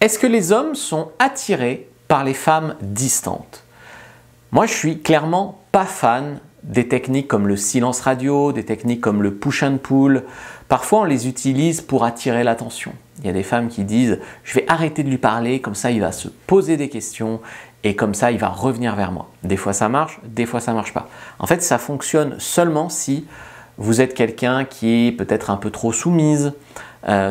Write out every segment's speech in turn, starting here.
Est-ce que les hommes sont attirés par les femmes distantes? Moi, je suis clairement pas fan des techniques comme le silence radio, des techniques comme le push and pull. Parfois, on les utilise pour attirer l'attention. Il y a des femmes qui disent « je vais arrêter de lui parler, comme ça il va se poser des questions et comme ça il va revenir vers moi ». Des fois ça marche, des fois ça marche pas. En fait, ça fonctionne seulement si vous êtes quelqu'un qui est peut-être un peu trop soumise,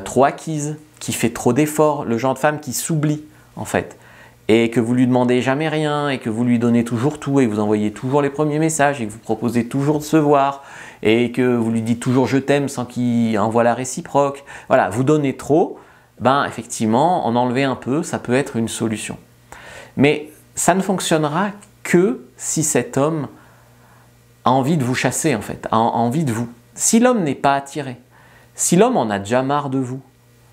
trop acquise, qui fait trop d'efforts, le genre de femme qui s'oublie en fait, et que vous lui demandez jamais rien, et que vous lui donnez toujours tout, et vous envoyez toujours les premiers messages, et que vous proposez toujours de se voir, et que vous lui dites toujours je t'aime sans qu'il envoie la réciproque. Voilà, vous donnez trop, ben effectivement, en enlever un peu, ça peut être une solution. Mais ça ne fonctionnera que si cet homme a envie de vous chasser en fait, a envie de vous. Si l'homme n'est pas attiré, si l'homme en a déjà marre de vous.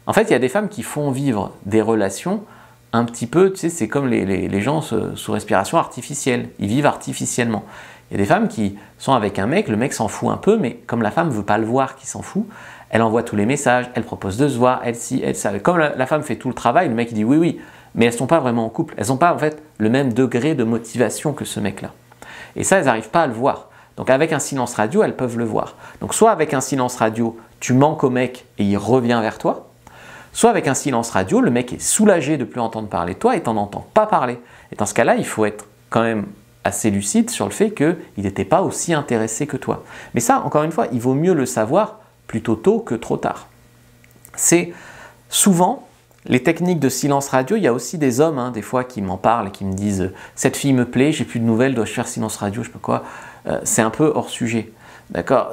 En fait, il y a des femmes qui font vivre des relations un petit peu, tu sais, c'est comme les gens sous respiration artificielle, ils vivent artificiellement. Il y a des femmes qui sont avec un mec, le mec s'en fout un peu, mais comme la femme ne veut pas le voir qu'il s'en fout, elle envoie tous les messages, elle propose de se voir, elle ci, elle ça. Comme la femme fait tout le travail, le mec il dit oui, oui, mais elles ne sont pas vraiment en couple, elles n'ont pas en fait le même degré de motivation que ce mec-là. Et ça, elles n'arrivent pas à le voir. Donc avec un silence radio, elles peuvent le voir. Donc soit avec un silence radio, tu manques au mec et il revient vers toi, soit avec un silence radio, le mec est soulagé de ne plus entendre parler de toi et t'en entends pas parler. Et dans ce cas-là, il faut être quand même assez lucide sur le fait qu'il n'était pas aussi intéressé que toi. Mais ça, encore une fois, il vaut mieux le savoir plutôt tôt que trop tard. C'est souvent les techniques de silence radio, il y a aussi des hommes, des fois, qui m'en parlent et qui me disent « cette fille me plaît, j'ai plus de nouvelles, dois-je faire silence radio ?» Je sais pas quoi. C'est un peu hors sujet. D'accord?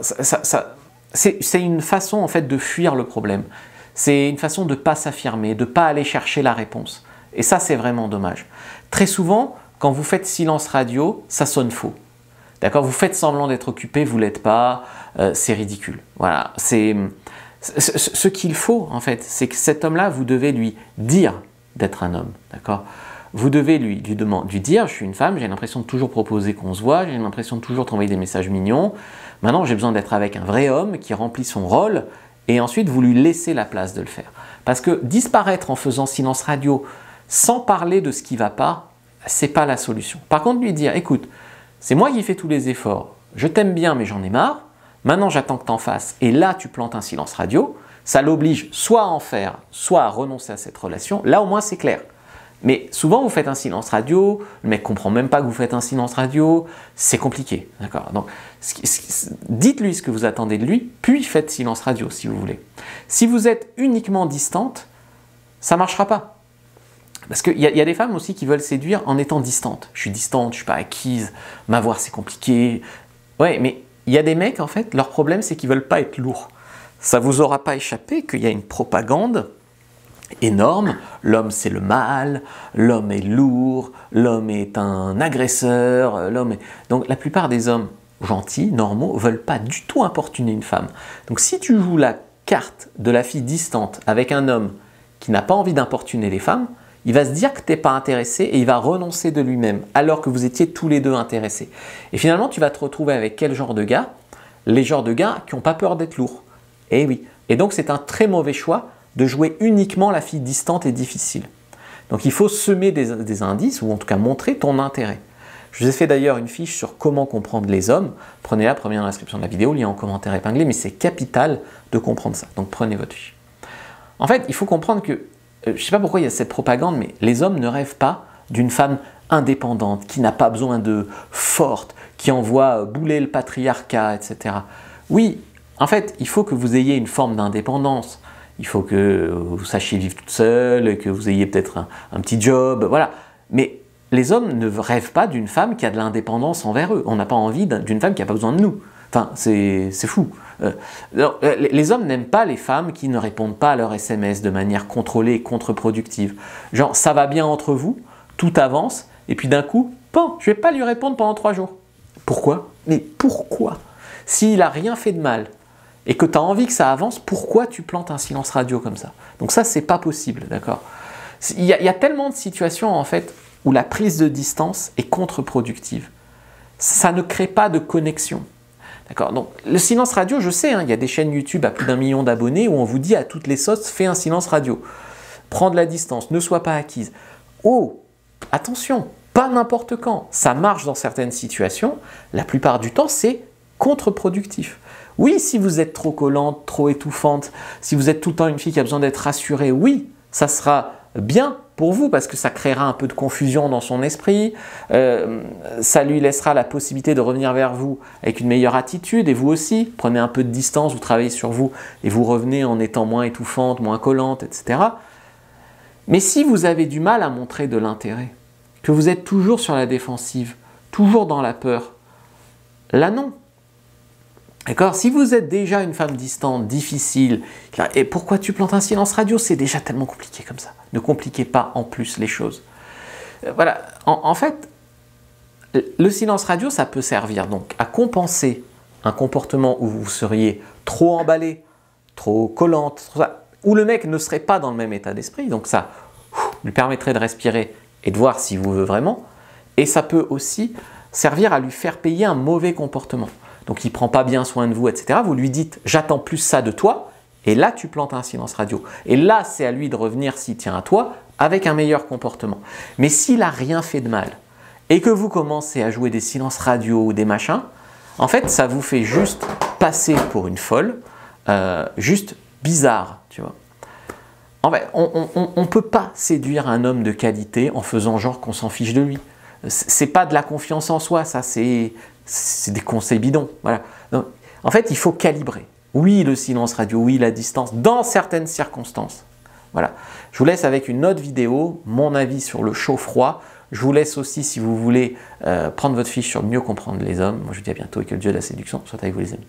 C'est une façon en fait de fuir le problème. C'est une façon de ne pas s'affirmer, de ne pas aller chercher la réponse. Et ça, c'est vraiment dommage. Très souvent, quand vous faites silence radio, ça sonne faux. D'accord? Vous faites semblant d'être occupé, vous ne l'êtes pas, c'est ridicule. Voilà. Ce qu'il faut, en fait, c'est que cet homme-là, vous devez lui dire d'être un homme. D'accord? Vous devez lui dire, je suis une femme, j'ai l'impression de toujours proposer qu'on se voit, j'ai l'impression de toujours t'envoyer des messages mignons. Maintenant, j'ai besoin d'être avec un vrai homme qui remplit son rôle. Et ensuite, vous lui laissez la place de le faire. Parce que disparaître en faisant silence radio sans parler de ce qui ne va pas, ce n'est pas la solution. Par contre, lui dire, écoute, c'est moi qui fais tous les efforts, je t'aime bien mais j'en ai marre, maintenant j'attends que tu en fasses, et là tu plantes un silence radio, ça l'oblige soit à en faire, soit à renoncer à cette relation, là au moins c'est clair. Mais souvent vous faites un silence radio, le mec ne comprend même pas que vous faites un silence radio, c'est compliqué. Donc dites-lui ce que vous attendez de lui, puis faites silence radio si vous voulez. Si vous êtes uniquement distante, ça ne marchera pas. Parce qu'il y a des femmes aussi qui veulent séduire en étant distantes. Je suis distante, je ne suis pas acquise, m'avoir c'est compliqué. Ouais, mais il y a des mecs en fait, leur problème c'est qu'ils ne veulent pas être lourds. Ça ne vous aura pas échappé qu'il y a une propagande énorme, l'homme c'est le mal, l'homme est lourd, l'homme est un agresseur, Donc la plupart des hommes gentils, normaux, ne veulent pas du tout importuner une femme. Donc si tu joues la carte de la fille distante avec un homme qui n'a pas envie d'importuner les femmes, il va se dire que tu n'es pas intéressé et il va renoncer de lui-même, alors que vous étiez tous les deux intéressés. Et finalement, tu vas te retrouver avec quel genre de gars? Les genres de gars qui n'ont pas peur d'être lourds. Et oui. Et donc c'est un très mauvais choix de jouer uniquement la fille distante et difficile. Donc il faut semer des indices, ou en tout cas montrer ton intérêt. Je vous ai fait d'ailleurs une fiche sur comment comprendre les hommes. Prenez-la, première dans la description de la vidéo, lien en commentaire épinglé, mais c'est capital de comprendre ça. Donc prenez votre fiche. En fait, il faut comprendre que, je ne sais pas pourquoi il y a cette propagande, mais les hommes ne rêvent pas d'une femme indépendante, qui n'a pas besoin de forte, qui envoie bouler le patriarcat, etc. Oui, en fait, il faut que vous ayez une forme d'indépendance. Il faut que vous sachiez vivre toute seule, que vous ayez peut-être un petit job, voilà. Mais les hommes ne rêvent pas d'une femme qui a de l'indépendance envers eux. On n'a pas envie d'une femme qui n'a pas besoin de nous. Enfin, c'est fou. Les hommes n'aiment pas les femmes qui ne répondent pas à leurs SMS de manière contrôlée et contre-productive. Genre, ça va bien entre vous, tout avance, et puis d'un coup, bon, je ne vais pas lui répondre pendant 3 jours. Pourquoi? Mais pourquoi? S'il n'a rien fait de mal, et que tu as envie que ça avance, pourquoi tu plantes un silence radio comme ça? Donc ça, c'est pas possible, d'accord? Il y a tellement de situations, en fait, où la prise de distance est contre-productive. Ça ne crée pas de connexion. D'accord? Donc, le silence radio, je sais, il y a des chaînes YouTube à plus d'1 million d'abonnés où on vous dit à toutes les sauces, fais un silence radio. prends de la distance, ne sois pas acquise. Oh, attention, pas n'importe quand. Ça marche dans certaines situations. La plupart du temps, c'est contre-productif. Oui, si vous êtes trop collante, trop étouffante, si vous êtes tout le temps une fille qui a besoin d'être rassurée, oui, ça sera bien pour vous parce que ça créera un peu de confusion dans son esprit, ça lui laissera la possibilité de revenir vers vous avec une meilleure attitude et vous aussi, prenez un peu de distance, vous travaillez sur vous et vous revenez en étant moins étouffante, moins collante, etc. Mais si vous avez du mal à montrer de l'intérêt, que vous êtes toujours sur la défensive, toujours dans la peur, là non. D'accord? Si vous êtes déjà une femme distante, difficile, et pourquoi tu plantes un silence radio? C'est déjà tellement compliqué comme ça. Ne compliquez pas en plus les choses. Voilà, en fait, le silence radio, ça peut servir donc à compenser un comportement où vous seriez trop emballé, trop collante, où le mec ne serait pas dans le même état d'esprit. Donc ça lui permettrait de respirer et de voir s'il vous veut vraiment. Et ça peut aussi servir à lui faire payer un mauvais comportement. Donc il ne prend pas bien soin de vous, etc. Vous lui dites « j'attends plus ça de toi » et là tu plantes un silence radio. Et là c'est à lui de revenir s'il tient à toi avec un meilleur comportement. Mais s'il n'a rien fait de mal et que vous commencez à jouer des silences radio ou des machins, en fait ça vous fait juste passer pour une folle, juste bizarre, tu vois. En fait, on ne peut pas séduire un homme de qualité en faisant genre qu'on s'en fiche de lui. C'est pas de la confiance en soi, ça c'est des conseils bidons. Voilà. Donc, en fait, il faut calibrer. Oui, le silence radio, oui, la distance, dans certaines circonstances. Voilà. Je vous laisse avec une autre vidéo, mon avis sur le chaud-froid. Je vous laisse aussi, si vous voulez, prendre votre fiche sur mieux comprendre les hommes. Moi, je vous dis à bientôt et que le Dieu de la séduction soit avec vous, les amis.